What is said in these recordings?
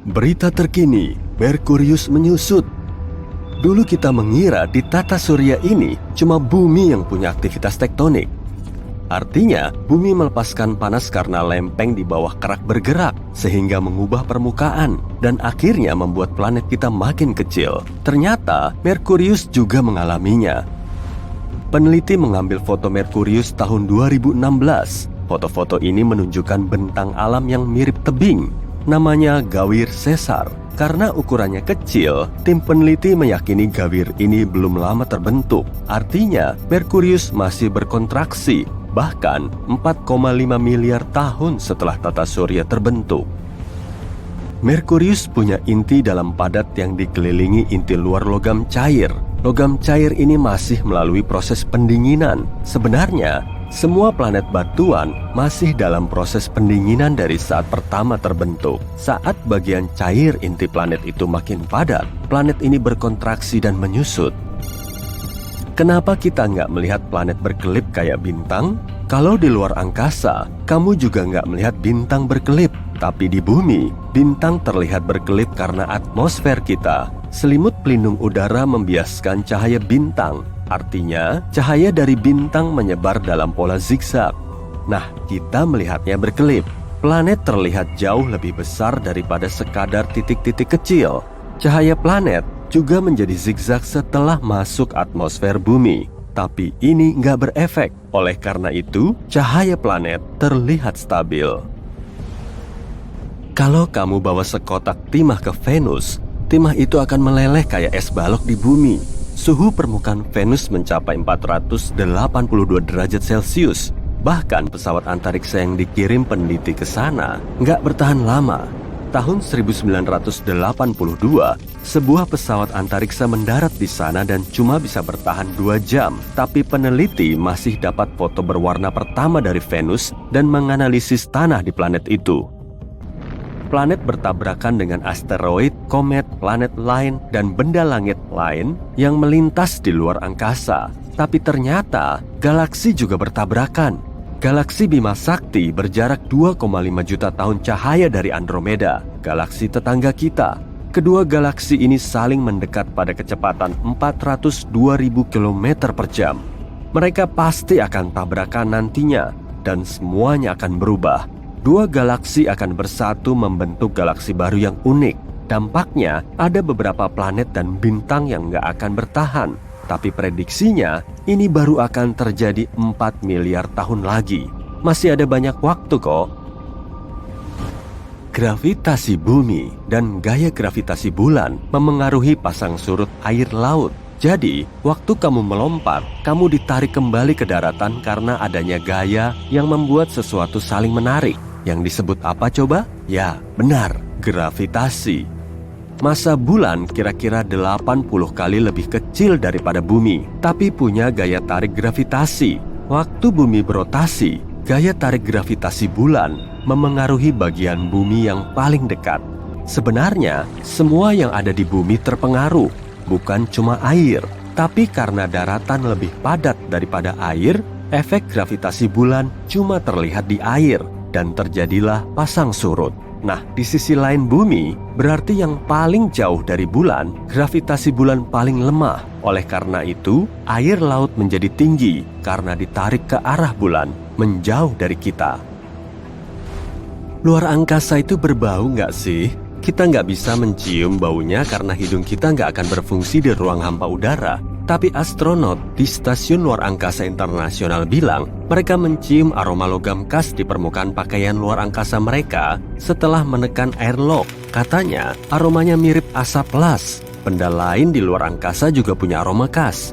Berita terkini, Merkurius menyusut. Dulu kita mengira di tata surya ini cuma bumi yang punya aktivitas tektonik. Artinya, bumi melepaskan panas karena lempeng di bawah kerak bergerak, sehingga mengubah permukaan, dan akhirnya membuat planet kita makin kecil. Ternyata, Merkurius juga mengalaminya. Peneliti mengambil foto Merkurius tahun 2016. Foto-foto ini menunjukkan bentang alam yang mirip tebing. Namanya Gawir Caesar. Karena ukurannya kecil, tim peneliti meyakini gawir ini belum lama terbentuk. Artinya, Merkurius masih berkontraksi, bahkan 4,5 miliar tahun setelah tata surya terbentuk. Merkurius punya inti dalam padat yang dikelilingi inti luar logam cair. Logam cair ini masih melalui proses pendinginan. Sebenarnya, semua planet batuan masih dalam proses pendinginan dari saat pertama terbentuk. Saat bagian cair inti planet itu makin padat, planet ini berkontraksi dan menyusut. Kenapa kita nggak melihat planet berkelip kayak bintang? Kalau di luar angkasa, kamu juga nggak melihat bintang berkelip. Tapi di bumi, bintang terlihat berkelip karena atmosfer kita. Selimut pelindung udara membiaskan cahaya bintang. Artinya, cahaya dari bintang menyebar dalam pola zigzag. Nah, kita melihatnya berkelip. Planet terlihat jauh lebih besar daripada sekadar titik-titik kecil. Cahaya planet juga menjadi zigzag setelah masuk atmosfer bumi. Tapi ini nggak berefek. Oleh karena itu, cahaya planet terlihat stabil. Kalau kamu bawa sekotak timah ke Venus, timah itu akan meleleh kayak es balok di bumi. Suhu permukaan Venus mencapai 482 derajat Celcius. Bahkan pesawat antariksa yang dikirim peneliti ke sana nggak bertahan lama. Tahun 1982, sebuah pesawat antariksa mendarat di sana dan cuma bisa bertahan 2 jam. Tapi peneliti masih dapat foto berwarna pertama dari Venus dan menganalisis tanah di planet itu. Planet bertabrakan dengan asteroid, komet, planet lain, dan benda langit lain yang melintas di luar angkasa. Tapi ternyata, galaksi juga bertabrakan. Galaksi Bima Sakti berjarak 2,5 juta tahun cahaya dari Andromeda, galaksi tetangga kita. Kedua galaksi ini saling mendekat pada kecepatan 402.000 km per jam. Mereka pasti akan tabrakan nantinya, dan semuanya akan berubah. Dua galaksi akan bersatu membentuk galaksi baru yang unik. Dampaknya, ada beberapa planet dan bintang yang nggak akan bertahan. Tapi prediksinya, ini baru akan terjadi 4 miliar tahun lagi. Masih ada banyak waktu kok. Gravitasi bumi dan gaya gravitasi bulan memengaruhi pasang surut air laut. Jadi, waktu kamu melompat, kamu ditarik kembali ke daratan karena adanya gaya yang membuat sesuatu saling menarik. Yang disebut apa coba? Ya, benar, gravitasi. Massa bulan kira-kira 80 kali lebih kecil daripada bumi, tapi punya gaya tarik gravitasi. Waktu bumi berotasi, gaya tarik gravitasi bulan memengaruhi bagian bumi yang paling dekat. Sebenarnya, semua yang ada di bumi terpengaruh, bukan cuma air. Tapi karena daratan lebih padat daripada air, efek gravitasi bulan cuma terlihat di air. Dan terjadilah pasang surut. Nah, di sisi lain bumi, berarti yang paling jauh dari bulan, gravitasi bulan paling lemah. Oleh karena itu, air laut menjadi tinggi karena ditarik ke arah bulan, menjauh dari kita. Luar angkasa itu berbau nggak sih? Kita nggak bisa mencium baunya karena hidung kita nggak akan berfungsi di ruang hampa udara. Tapi astronot di Stasiun Luar Angkasa Internasional bilang mereka mencium aroma logam khas di permukaan pakaian luar angkasa mereka setelah menekan airlock. Katanya aromanya mirip asap las. Benda lain di luar angkasa juga punya aroma khas.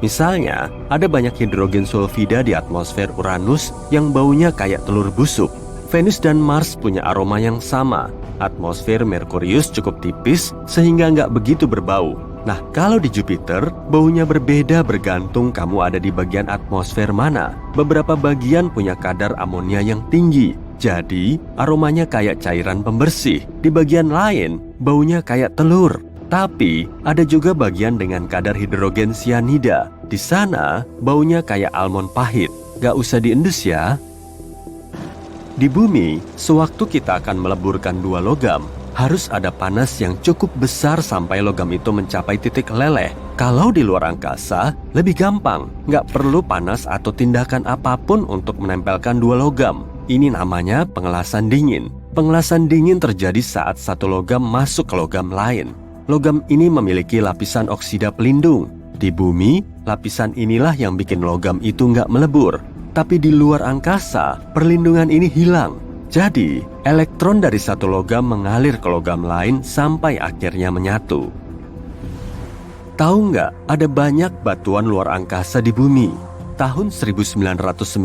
Misalnya, ada banyak hidrogen sulfida di atmosfer Uranus yang baunya kayak telur busuk. Venus dan Mars punya aroma yang sama. Atmosfer Merkurius cukup tipis sehingga nggak begitu berbau. Nah, kalau di Jupiter, baunya berbeda bergantung kamu ada di bagian atmosfer mana. Beberapa bagian punya kadar amonia yang tinggi, jadi aromanya kayak cairan pembersih. Di bagian lain, baunya kayak telur. Tapi, ada juga bagian dengan kadar hidrogen sianida. Di sana, baunya kayak almond pahit. Gak usah diendus ya. Di bumi, sewaktu kita akan meleburkan 2 logam, Harus ada panas yang cukup besar sampai logam itu mencapai titik leleh. Kalau di luar angkasa, lebih gampang. Nggak perlu panas atau tindakan apapun untuk menempelkan dua logam. Ini namanya pengelasan dingin. Pengelasan dingin terjadi saat satu logam masuk ke logam lain. Logam ini memiliki lapisan oksida pelindung. Di bumi, lapisan inilah yang bikin logam itu nggak melebur. Tapi di luar angkasa, perlindungan ini hilang. Jadi, elektron dari satu logam mengalir ke logam lain sampai akhirnya menyatu. Tahu nggak, ada banyak batuan luar angkasa di bumi. Tahun 1996,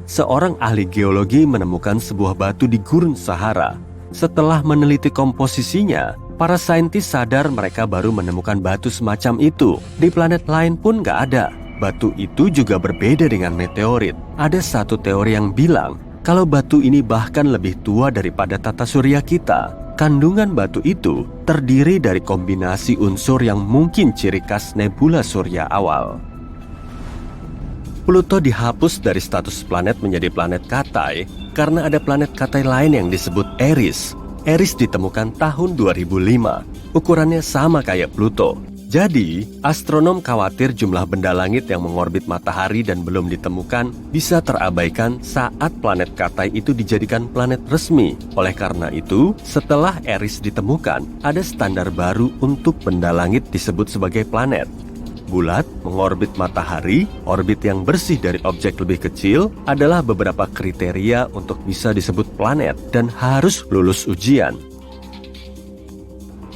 seorang ahli geologi menemukan sebuah batu di gurun Sahara. Setelah meneliti komposisinya, para saintis sadar mereka baru menemukan batu semacam itu. Di planet lain pun nggak ada. Batu itu juga berbeda dengan meteorit. Ada satu teori yang bilang, kalau batu ini bahkan lebih tua daripada tata surya kita. Kandungan batu itu terdiri dari kombinasi unsur yang mungkin ciri khas nebula surya awal. Pluto dihapus dari status planet menjadi planet Katai karena ada planet Katai lain yang disebut Eris. Eris ditemukan tahun 2005. Ukurannya sama kayak Pluto. Jadi, astronom khawatir jumlah benda langit yang mengorbit matahari dan belum ditemukan bisa terabaikan saat planet Katai itu dijadikan planet resmi. Oleh karena itu, setelah Eris ditemukan, ada standar baru untuk benda langit disebut sebagai planet. Bulat, mengorbit matahari, orbit yang bersih dari objek lebih kecil adalah beberapa kriteria untuk bisa disebut planet dan harus lulus ujian.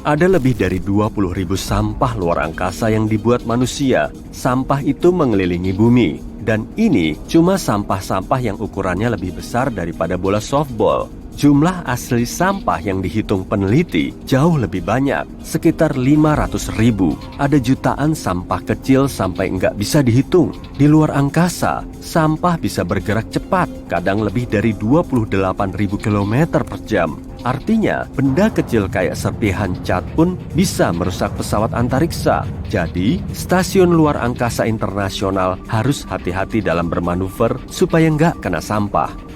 Ada lebih dari 20.000 sampah luar angkasa yang dibuat manusia. Sampah itu mengelilingi bumi. Dan ini cuma sampah-sampah yang ukurannya lebih besar daripada bola softball. Jumlah asli sampah yang dihitung peneliti jauh lebih banyak, sekitar 500.000. Ada jutaan sampah kecil sampai nggak bisa dihitung. Di luar angkasa, sampah bisa bergerak cepat, kadang lebih dari 28.000 km per jam. Artinya, benda kecil kayak serpihan cat pun bisa merusak pesawat antariksa. Jadi, stasiun luar angkasa internasional harus hati-hati dalam bermanuver supaya nggak kena sampah.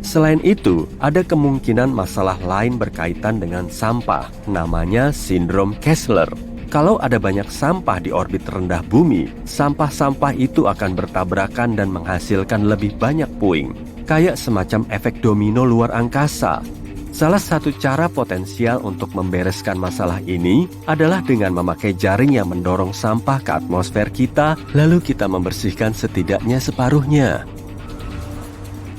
Selain itu, ada kemungkinan masalah lain berkaitan dengan sampah, namanya sindrom Kessler. Kalau ada banyak sampah di orbit rendah bumi, sampah-sampah itu akan bertabrakan dan menghasilkan lebih banyak puing. Kayak semacam efek domino luar angkasa. Salah satu cara potensial untuk membereskan masalah ini adalah dengan memakai jaring yang mendorong sampah ke atmosfer kita, lalu kita membersihkan setidaknya separuhnya.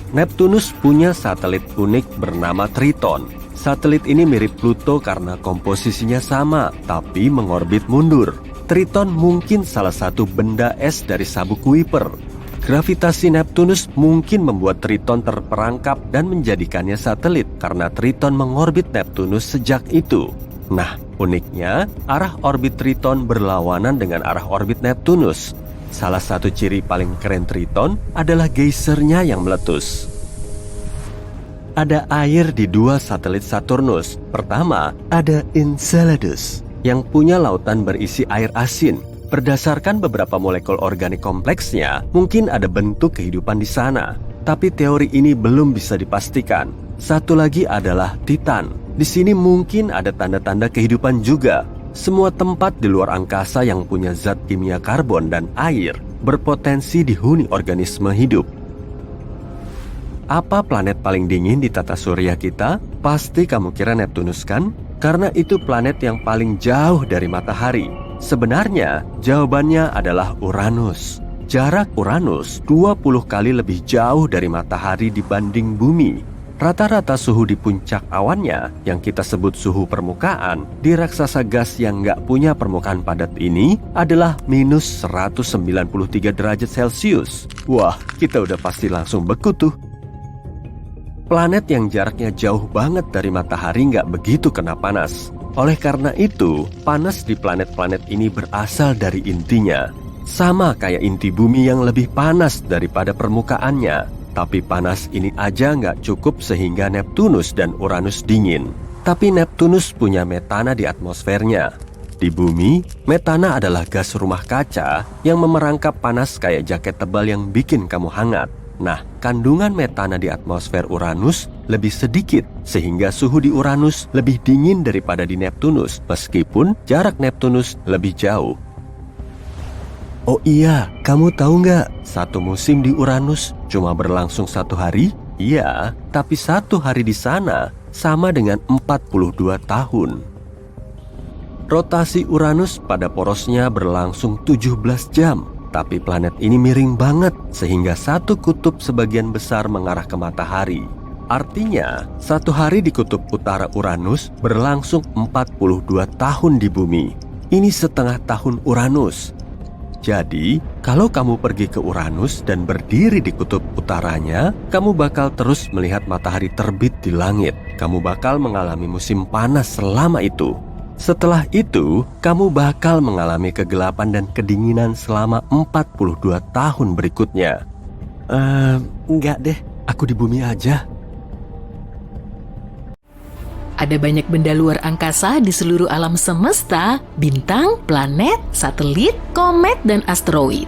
Neptunus punya satelit unik bernama Triton. Satelit ini mirip Pluto karena komposisinya sama, tapi mengorbit mundur. Triton mungkin salah satu benda es dari sabuk Kuiper. Gravitasi Neptunus mungkin membuat Triton terperangkap dan menjadikannya satelit karena Triton mengorbit Neptunus sejak itu. Nah, uniknya, arah orbit Triton berlawanan dengan arah orbit Neptunus. Salah satu ciri paling keren Triton adalah geysernya yang meletus. Ada air di dua satelit Saturnus. Pertama, ada Enceladus yang punya lautan berisi air asin. Berdasarkan beberapa molekul organik kompleksnya, mungkin ada bentuk kehidupan di sana. Tapi teori ini belum bisa dipastikan. Satu lagi adalah Titan. Di sini mungkin ada tanda-tanda kehidupan juga. Semua tempat di luar angkasa yang punya zat kimia karbon dan air berpotensi dihuni organisme hidup. Apa planet paling dingin di tata surya kita? Pasti kamu kira Neptunus kan? Karena itu planet yang paling jauh dari matahari. Sebenarnya, jawabannya adalah Uranus. Jarak Uranus 20 kali lebih jauh dari matahari dibanding bumi. Rata-rata suhu di puncak awannya, yang kita sebut suhu permukaan, di raksasa gas yang nggak punya permukaan padat ini adalah minus 193 derajat Celcius. Wah, kita udah pasti langsung beku tuh. Planet yang jaraknya jauh banget dari matahari nggak begitu kena panas. Oleh karena itu, panas di planet-planet ini berasal dari intinya. Sama kayak inti bumi yang lebih panas daripada permukaannya. Tapi panas ini aja nggak cukup sehingga Neptunus dan Uranus dingin. Tapi Neptunus punya metana di atmosfernya. Di bumi, metana adalah gas rumah kaca yang memerangkap panas kayak jaket tebal yang bikin kamu hangat. Nah, kandungan metana di atmosfer Uranus lebih sedikit sehingga suhu di Uranus lebih dingin daripada di Neptunus meskipun jarak Neptunus lebih jauh. Oh iya, kamu tahu nggak? Satu musim di Uranus cuma berlangsung 1 hari? Iya, tapi 1 hari di sana sama dengan 42 tahun. Rotasi Uranus pada porosnya berlangsung 17 jam. Tapi planet ini miring banget sehingga satu kutub sebagian besar mengarah ke matahari. Artinya, 1 hari di kutub utara Uranus berlangsung 42 tahun di bumi. Ini setengah tahun Uranus. Jadi, kalau kamu pergi ke Uranus dan berdiri di kutub utaranya, kamu bakal terus melihat matahari terbit di langit. Kamu bakal mengalami musim panas selama itu. Setelah itu, kamu bakal mengalami kegelapan dan kedinginan selama 42 tahun berikutnya. Enggak deh, aku di bumi aja. Ada banyak benda luar angkasa di seluruh alam semesta, bintang, planet, satelit, komet, dan asteroid.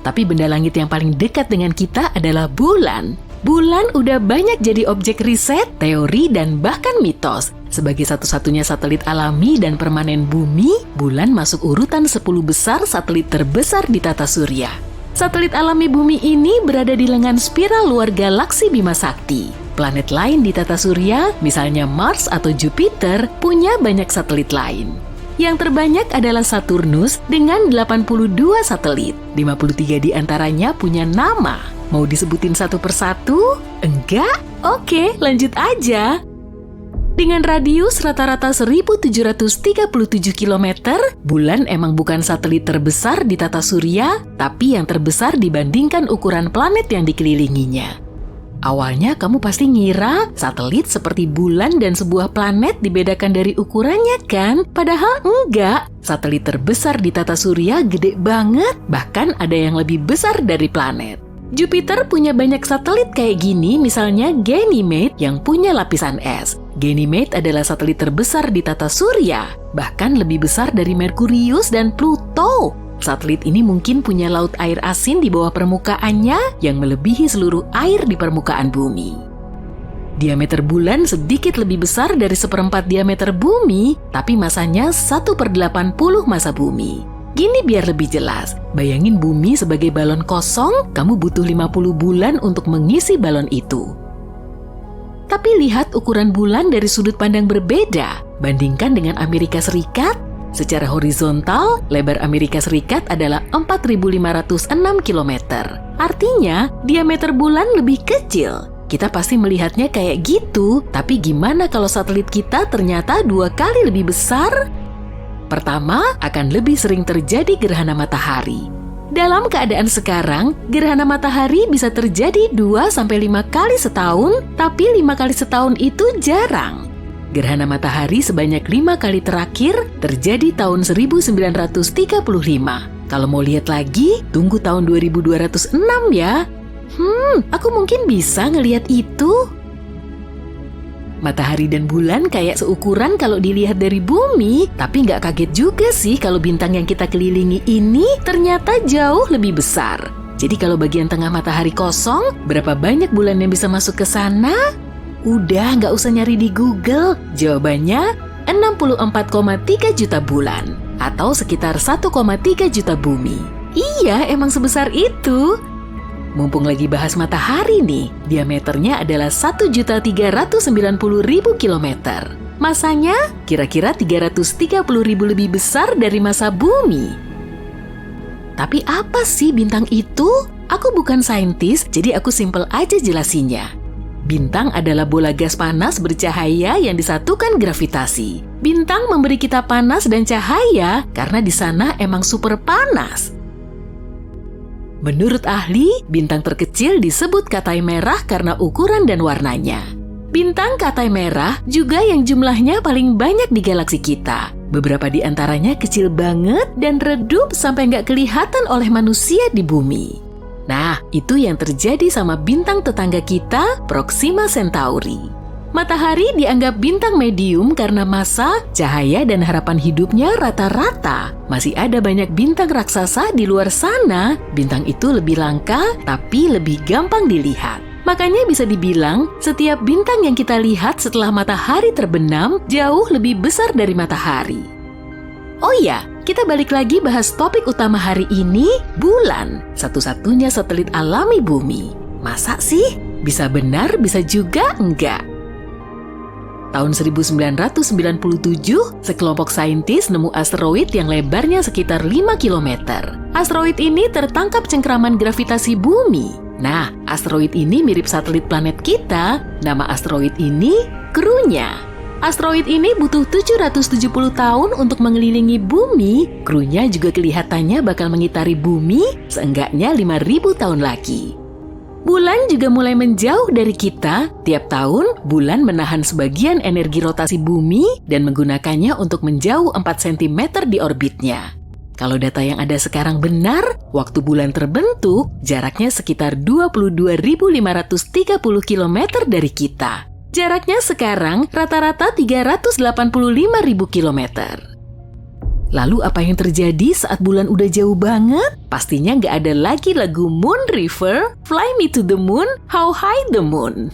Tapi benda langit yang paling dekat dengan kita adalah bulan. Bulan udah banyak jadi objek riset, teori, dan bahkan mitos. Sebagai satu-satunya satelit alami dan permanen bumi, bulan masuk urutan 10 besar satelit terbesar di tata surya. Satelit alami bumi ini berada di lengan spiral luar galaksi Bima Sakti. Planet lain di tata surya, misalnya Mars atau Jupiter, punya banyak satelit lain. Yang terbanyak adalah Saturnus dengan 82 satelit. 53 di antaranya punya nama. Mau disebutin satu persatu? Enggak? Oke, lanjut aja. Dengan radius rata-rata 1737 km, bulan emang bukan satelit terbesar di tata surya, tapi yang terbesar dibandingkan ukuran planet yang dikelilinginya. Awalnya kamu pasti ngira satelit seperti bulan dan sebuah planet dibedakan dari ukurannya kan? Padahal enggak. Satelit terbesar di tata surya gede banget, bahkan ada yang lebih besar dari planet. Jupiter punya banyak satelit kayak gini, misalnya Ganymede yang punya lapisan es. Ganymede adalah satelit terbesar di tata surya, bahkan lebih besar dari Merkurius dan Pluto. Satelit ini mungkin punya laut air asin di bawah permukaannya yang melebihi seluruh air di permukaan bumi. Diameter bulan sedikit lebih besar dari 1/4 diameter bumi, tapi masanya 1/80 massa bumi. Gini biar lebih jelas, bayangin bumi sebagai balon kosong, kamu butuh 50 bulan untuk mengisi balon itu. Tapi lihat ukuran bulan dari sudut pandang berbeda. Bandingkan dengan Amerika Serikat, secara horizontal, lebar Amerika Serikat adalah 4.506 km. Artinya, diameter bulan lebih kecil. Kita pasti melihatnya kayak gitu, tapi gimana kalau satelit kita ternyata 2 kali lebih besar? Pertama, akan lebih sering terjadi gerhana matahari. Dalam keadaan sekarang, gerhana matahari bisa terjadi 2-5 kali setahun, tapi 5 kali setahun itu jarang. Gerhana matahari sebanyak 5 kali terakhir terjadi tahun 1935. Kalau mau lihat lagi, tunggu tahun 2206 ya. Aku mungkin bisa ngelihat itu. Matahari dan bulan kayak seukuran kalau dilihat dari bumi, tapi nggak kaget juga sih kalau bintang yang kita kelilingi ini ternyata jauh lebih besar. Jadi kalau bagian tengah matahari kosong, berapa banyak bulan yang bisa masuk ke sana? Udah, nggak usah nyari di Google. Jawabannya 64,3 juta bulan, atau sekitar 1,3 juta bumi. Iya, emang sebesar itu. Mumpung lagi bahas matahari nih, diameternya adalah 1.390.000 km. Masanya kira-kira 330.000 lebih besar dari massa bumi. Tapi apa sih bintang itu? Aku bukan saintis, jadi aku simpel aja jelasinnya. Bintang adalah bola gas panas bercahaya yang disatukan gravitasi. Bintang memberi kita panas dan cahaya karena di sana emang super panas. Menurut ahli, bintang terkecil disebut Katai Merah karena ukuran dan warnanya. Bintang Katai Merah juga yang jumlahnya paling banyak di galaksi kita. Beberapa di antaranya kecil banget dan redup sampai nggak kelihatan oleh manusia di bumi. Nah, itu yang terjadi sama bintang tetangga kita, Proxima Centauri. Matahari dianggap bintang medium karena massa, cahaya, dan harapan hidupnya rata-rata. Masih ada banyak bintang raksasa di luar sana. Bintang itu lebih langka, tapi lebih gampang dilihat. Makanya bisa dibilang, setiap bintang yang kita lihat setelah matahari terbenam jauh lebih besar dari matahari. Oh iya, kita balik lagi bahas topik utama hari ini, bulan. Satu-satunya satelit alami bumi. Masa sih? Bisa benar, bisa juga enggak. Tahun 1997, sekelompok saintis nemu asteroid yang lebarnya sekitar 5 km. Asteroid ini tertangkap cengkraman gravitasi bumi. Nah, asteroid ini mirip satelit planet kita. Nama asteroid ini Krunya. Asteroid ini butuh 770 tahun untuk mengelilingi bumi. Krunya juga kelihatannya bakal mengitari bumi seenggaknya 5.000 tahun lagi. Bulan juga mulai menjauh dari kita. Tiap tahun, bulan menahan sebagian energi rotasi bumi dan menggunakannya untuk menjauh 4 cm di orbitnya. Kalau data yang ada sekarang benar, waktu bulan terbentuk, jaraknya sekitar 22.530 km dari kita. Jaraknya sekarang rata-rata 385.000 km. Lalu apa yang terjadi saat bulan udah jauh banget? Pastinya nggak ada lagi lagu Moon River, Fly Me to the Moon, How High the Moon.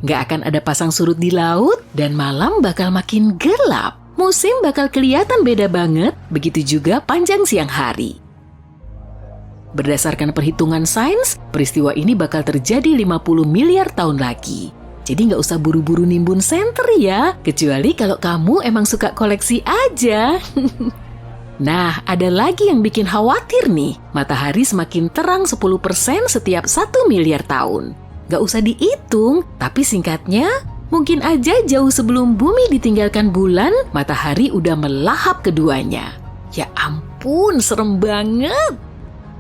Nggak akan ada pasang surut di laut, dan malam bakal makin gelap. Musim bakal kelihatan beda banget, begitu juga panjang siang hari. Berdasarkan perhitungan sains, peristiwa ini bakal terjadi 50 miliar tahun lagi. Jadi nggak usah buru-buru nimbun senter ya, kecuali kalau kamu emang suka koleksi aja. Nah, ada lagi yang bikin khawatir nih. Matahari semakin terang 10% setiap 1 miliar tahun. Nggak usah dihitung, tapi singkatnya, mungkin aja jauh sebelum bumi ditinggalkan bulan, matahari udah melahap keduanya. Ya ampun, serem banget.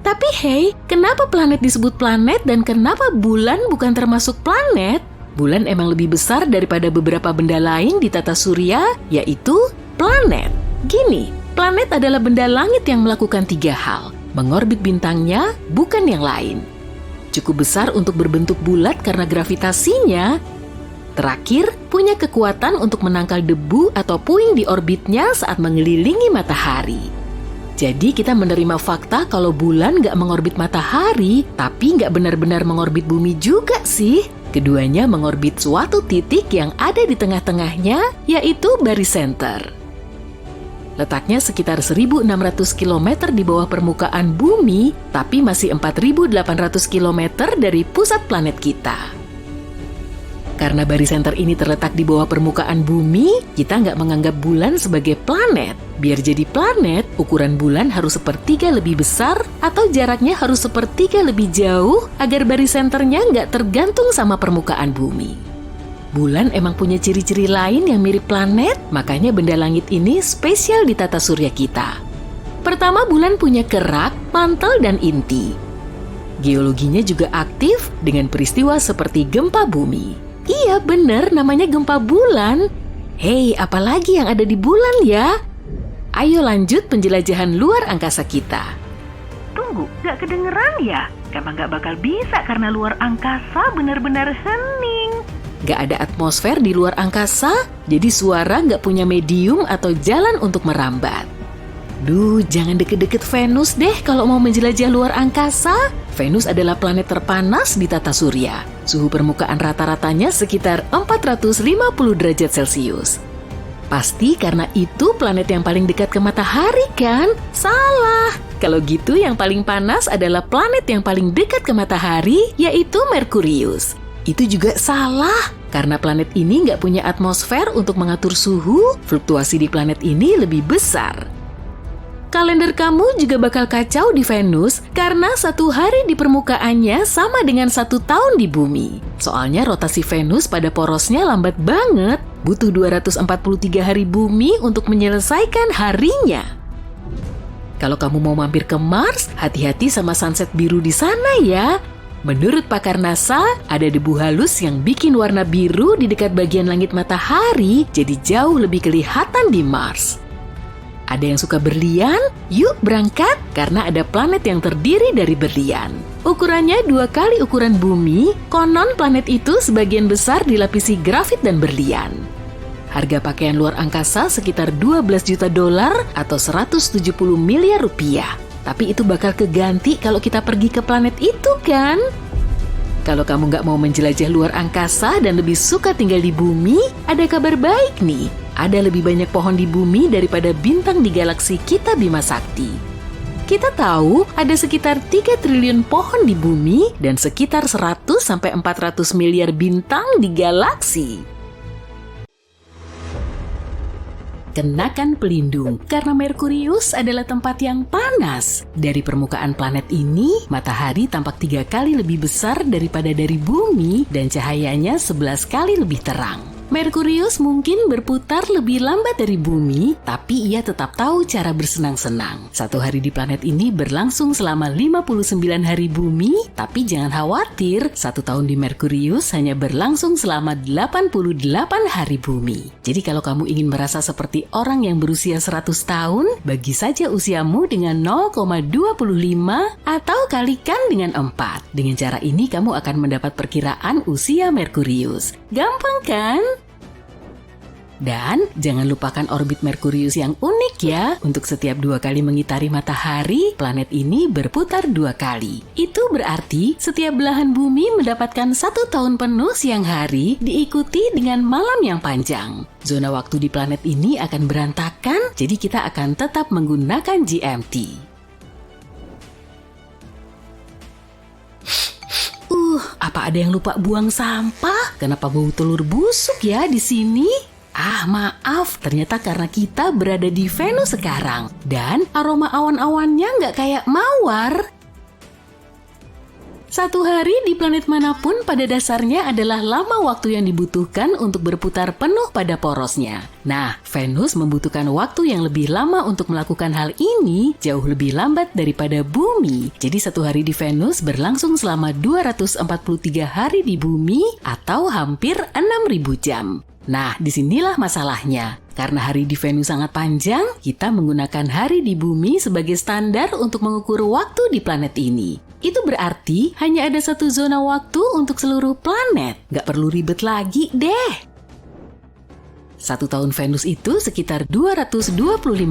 Tapi hey, kenapa planet disebut planet dan kenapa bulan bukan termasuk planet? Bulan emang lebih besar daripada beberapa benda lain di tata surya, yaitu planet. Gini, planet adalah benda langit yang melakukan 3 hal. Mengorbit bintangnya, bukan yang lain. Cukup besar untuk berbentuk bulat karena gravitasinya. Terakhir, punya kekuatan untuk menangkal debu atau puing di orbitnya saat mengelilingi matahari. Jadi kita menerima fakta kalau bulan nggak mengorbit matahari, tapi nggak benar-benar mengorbit bumi juga sih. Keduanya mengorbit suatu titik yang ada di tengah-tengahnya, yaitu barycenter. Letaknya sekitar 1.600 km di bawah permukaan bumi, tapi masih 4.800 km dari pusat planet kita. Karena barycenter ini terletak di bawah permukaan bumi, kita nggak menganggap bulan sebagai planet. Biar jadi planet, ukuran bulan harus sepertiga lebih besar atau jaraknya harus sepertiga lebih jauh agar barycenternya nggak tergantung sama permukaan bumi. Bulan emang punya ciri-ciri lain yang mirip planet, makanya benda langit ini spesial di tata surya kita. Pertama, bulan punya kerak, mantel, dan inti. Geologinya juga aktif dengan peristiwa seperti gempa bumi. Iya bener, namanya gempa bulan. Hei, apalagi yang ada di bulan ya? Ayo lanjut penjelajahan luar angkasa kita. Tunggu, gak kedengeran ya? Emang gak bakal bisa karena luar angkasa benar-benar hening. Gak ada atmosfer di luar angkasa, jadi suara gak punya medium atau jalan untuk merambat. Duh, jangan deket-deket Venus deh kalau mau menjelajah luar angkasa. Venus adalah planet terpanas di tata surya. Suhu permukaan rata-ratanya sekitar 450 derajat Celcius. Pasti karena itu planet yang paling dekat ke matahari kan? Salah! Kalau gitu yang paling panas adalah planet yang paling dekat ke matahari, yaitu Merkurius. Itu juga salah, karena planet ini nggak punya atmosfer untuk mengatur suhu, fluktuasi di planet ini lebih besar. Kalender kamu juga bakal kacau di Venus karena 1 hari di permukaannya sama dengan 1 tahun di bumi. Soalnya rotasi Venus pada porosnya lambat banget, butuh 243 hari bumi untuk menyelesaikan harinya. Kalau kamu mau mampir ke Mars, hati-hati sama sunset biru di sana ya. Menurut pakar NASA, ada debu halus yang bikin warna biru di dekat bagian langit matahari jadi jauh lebih kelihatan di Mars. Ada yang suka berlian? Yuk berangkat, karena ada planet yang terdiri dari berlian. Ukurannya 2 kali ukuran bumi, konon planet itu sebagian besar dilapisi grafit dan berlian. Harga pakaian luar angkasa sekitar 12 juta dolar atau 170 miliar rupiah. Tapi itu bakal keganti kalau kita pergi ke planet itu kan? Kalau kamu nggak mau menjelajah luar angkasa dan lebih suka tinggal di bumi, ada kabar baik nih. Ada lebih banyak pohon di bumi daripada bintang di galaksi kita Bima Sakti. Kita tahu ada sekitar 3 triliun pohon di bumi dan sekitar 100-400 miliar bintang di galaksi. Kenakan pelindung, karena Merkurius adalah tempat yang panas. Dari permukaan planet ini, matahari tampak 3 kali lebih besar daripada dari bumi dan cahayanya 11 kali lebih terang. Merkurius mungkin berputar lebih lambat dari bumi, tapi ia tetap tahu cara bersenang-senang. 1 hari di planet ini berlangsung selama 59 hari bumi, tapi jangan khawatir, 1 tahun di Merkurius hanya berlangsung selama 88 hari bumi. Jadi kalau kamu ingin merasa seperti orang yang berusia 100 tahun, bagi saja usiamu dengan 0,25 atau kalikan dengan 4. Dengan cara ini kamu akan mendapat perkiraan usia Merkurius. Gampang kan? Dan jangan lupakan orbit Merkurius yang unik ya. Untuk setiap 2 kali mengitari matahari, planet ini berputar 2 kali. Itu berarti setiap belahan bumi mendapatkan 1 tahun penuh siang hari diikuti dengan malam yang panjang. Zona waktu di planet ini akan berantakan, jadi kita akan tetap menggunakan GMT. Apa ada yang lupa buang sampah? Kenapa bau telur busuk ya di sini? Maaf, ternyata karena kita berada di Venus sekarang. Dan aroma awan-awannya nggak kayak mawar. 1 hari di planet manapun pada dasarnya adalah lama waktu yang dibutuhkan untuk berputar penuh pada porosnya. Nah, Venus membutuhkan waktu yang lebih lama untuk melakukan hal ini, jauh lebih lambat daripada bumi. Jadi 1 hari di Venus berlangsung selama 243 hari di bumi atau hampir 6.000 jam. Nah, disinilah masalahnya. Karena hari di Venus sangat panjang, kita menggunakan hari di bumi sebagai standar untuk mengukur waktu di planet ini. Itu berarti hanya ada 1 zona waktu untuk seluruh planet. Nggak perlu ribet lagi deh. 1 tahun Venus itu sekitar 225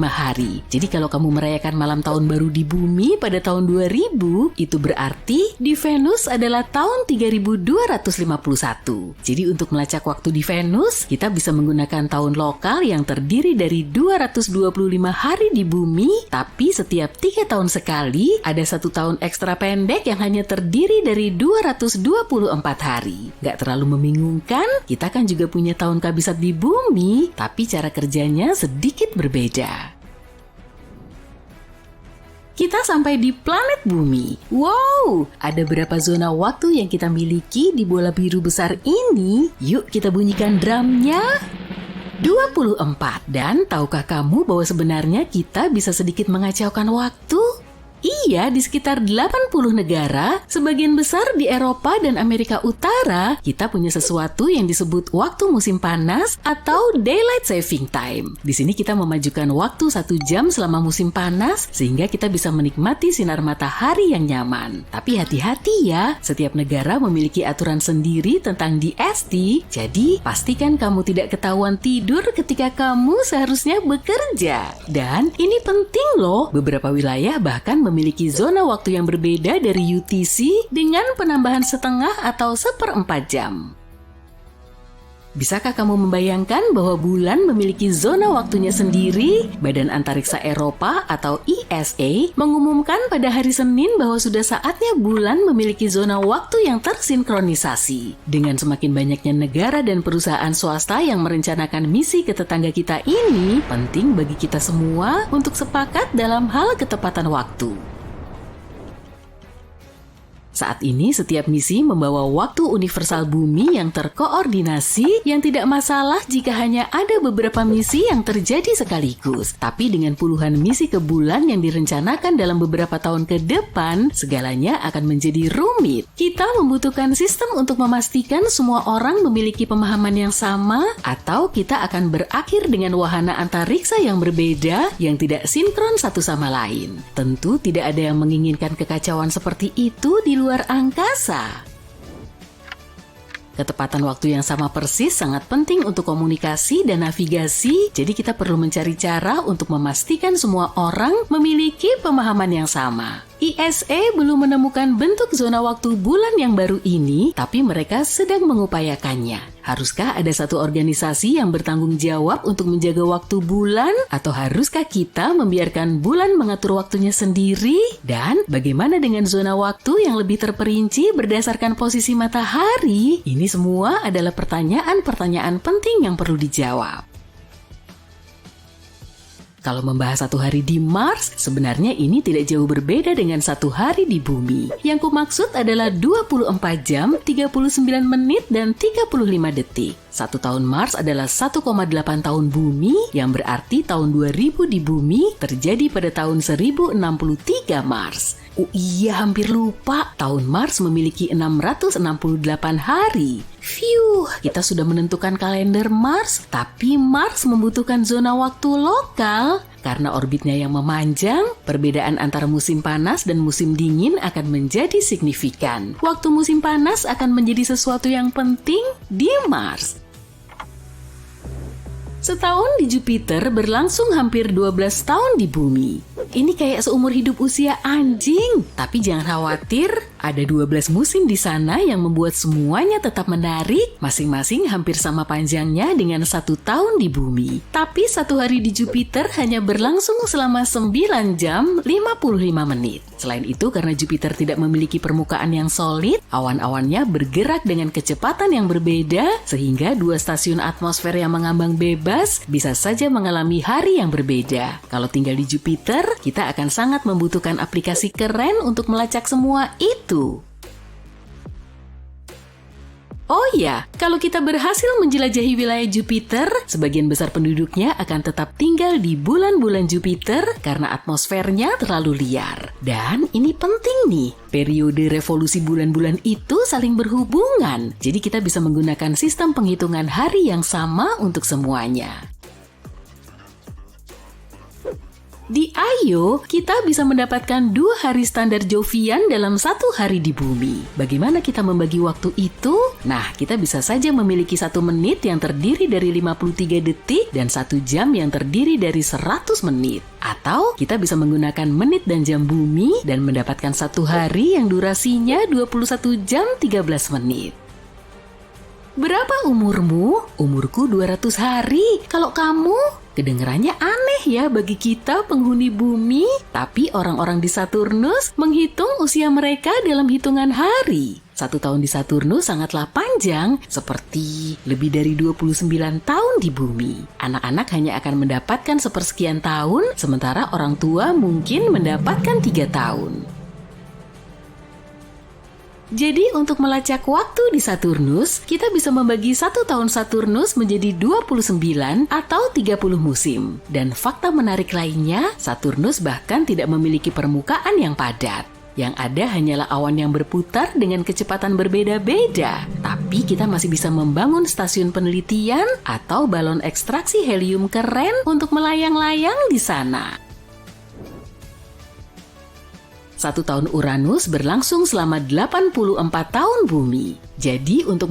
hari. Jadi kalau kamu merayakan malam tahun baru di bumi pada tahun 2000, itu berarti di Venus adalah tahun 3251. Jadi untuk melacak waktu di Venus, kita bisa menggunakan tahun lokal yang terdiri dari 225 hari di bumi, tapi setiap 3 tahun sekali ada 1 tahun ekstra pendek yang hanya terdiri dari 224 hari. Gak terlalu membingungkan, kita kan juga punya tahun kabisat di bumi, tapi cara kerjanya sedikit berbeda. Kita sampai di planet bumi. Wow, ada berapa zona waktu yang kita miliki di bola biru besar ini? Yuk kita bunyikan drumnya. 24. Dan tahukah kamu bahwa sebenarnya kita bisa sedikit mengacaukan waktu? Iya, di sekitar 80 negara, sebagian besar di Eropa dan Amerika Utara, kita punya sesuatu yang disebut waktu musim panas atau Daylight Saving Time. Di sini kita memajukan waktu 1 jam selama musim panas, sehingga kita bisa menikmati sinar matahari yang nyaman. Tapi hati-hati ya, setiap negara memiliki aturan sendiri tentang DST, jadi pastikan kamu tidak ketahuan tidur ketika kamu seharusnya bekerja. Dan ini penting loh, beberapa wilayah bahkan memiliki zona waktu yang berbeda dari UTC dengan penambahan setengah atau 1/4 jam. Bisakah kamu membayangkan bahwa bulan memiliki zona waktunya sendiri? Badan Antariksa Eropa atau ESA mengumumkan pada hari Senin bahwa sudah saatnya bulan memiliki zona waktu yang tersinkronisasi. Dengan semakin banyaknya negara dan perusahaan swasta yang merencanakan misi ke tetangga kita ini, penting bagi kita semua untuk sepakat dalam hal ketepatan waktu. Saat ini setiap misi membawa waktu universal bumi yang terkoordinasi yang tidak masalah jika hanya ada beberapa misi yang terjadi sekaligus. Tapi dengan puluhan misi ke bulan yang direncanakan dalam beberapa tahun ke depan, segalanya akan menjadi rumit. Kita membutuhkan sistem untuk memastikan semua orang memiliki pemahaman yang sama, atau kita akan berakhir dengan wahana antariksa yang berbeda yang tidak sinkron satu sama lain. Tentu tidak ada yang menginginkan kekacauan seperti itu di luar angkasa. Ketepatan waktu yang sama persis sangat penting untuk komunikasi dan navigasi, jadi kita perlu mencari cara untuk memastikan semua orang memiliki pemahaman yang sama. ISA belum menemukan bentuk zona waktu bulan yang baru ini, tapi mereka sedang mengupayakannya. Haruskah ada satu organisasi yang bertanggung jawab untuk menjaga waktu bulan, atau haruskah kita membiarkan bulan mengatur waktunya sendiri? Dan bagaimana dengan zona waktu yang lebih terperinci berdasarkan posisi matahari? Ini semua adalah pertanyaan-pertanyaan penting yang perlu dijawab. Kalau membahas satu hari di Mars, sebenarnya ini tidak jauh berbeda dengan satu hari di bumi. Yang kumaksud adalah 24 jam, 39 menit, dan 35 detik. Satu tahun Mars adalah 1,8 tahun bumi, yang berarti tahun 2000 di bumi terjadi pada tahun 1063 Mars. Oh iya, hampir lupa. Tahun Mars memiliki 668 hari. Phew, kita sudah menentukan kalender Mars, tapi Mars membutuhkan zona waktu lokal. Karena orbitnya yang memanjang, perbedaan antara musim panas dan musim dingin akan menjadi signifikan. Waktu musim panas akan menjadi sesuatu yang penting di Mars. Setahun di Jupiter berlangsung hampir 12 tahun di bumi. Ini kayak seumur hidup usia anjing. Tapi jangan khawatir, ada 12 musim di sana yang membuat semuanya tetap menarik, masing-masing hampir sama panjangnya dengan 1 tahun di bumi. Tapi satu hari di Jupiter hanya berlangsung selama 9 jam 55 menit. Selain itu, karena Jupiter tidak memiliki permukaan yang solid, awan-awannya bergerak dengan kecepatan yang berbeda, sehingga dua stasiun atmosfer yang mengambang bebas bisa saja mengalami hari yang berbeda. Kalau tinggal di Jupiter, kita akan sangat membutuhkan aplikasi keren untuk melacak semua itu. Oh ya, kalau kita berhasil menjelajahi wilayah Jupiter, sebagian besar penduduknya akan tetap tinggal di bulan-bulan Jupiter karena atmosfernya terlalu liar. Dan ini penting nih, periode revolusi bulan-bulan itu saling berhubungan. Jadi kita bisa menggunakan sistem penghitungan hari yang sama untuk semuanya. Di Io, kita bisa mendapatkan 2 hari standar Jovian dalam 1 hari di bumi. Bagaimana kita membagi waktu itu? Nah, kita bisa saja memiliki 1 menit yang terdiri dari 53 detik dan 1 jam yang terdiri dari 100 menit. Atau kita bisa menggunakan menit dan jam bumi dan mendapatkan 1 hari yang durasinya 21 jam 13 menit. Berapa umurmu? Umurku 200 hari. Kalau kamu? Kedengarannya aneh ya bagi kita penghuni bumi, tapi orang-orang di Saturnus menghitung usia mereka dalam hitungan hari. 1 tahun di Saturnus sangatlah panjang, seperti lebih dari 29 tahun di bumi. Anak-anak hanya akan mendapatkan sepersekian tahun, sementara orang tua mungkin mendapatkan 3 tahun. Jadi untuk melacak waktu di Saturnus, kita bisa membagi 1 tahun Saturnus menjadi 29 atau 30 musim. Dan fakta menarik lainnya, Saturnus bahkan tidak memiliki permukaan yang padat. Yang ada hanyalah awan yang berputar dengan kecepatan berbeda-beda. Tapi kita masih bisa membangun stasiun penelitian atau balon ekstraksi helium keren untuk melayang-layang di sana. 1 tahun Uranus berlangsung selama 84 tahun bumi. Jadi untuk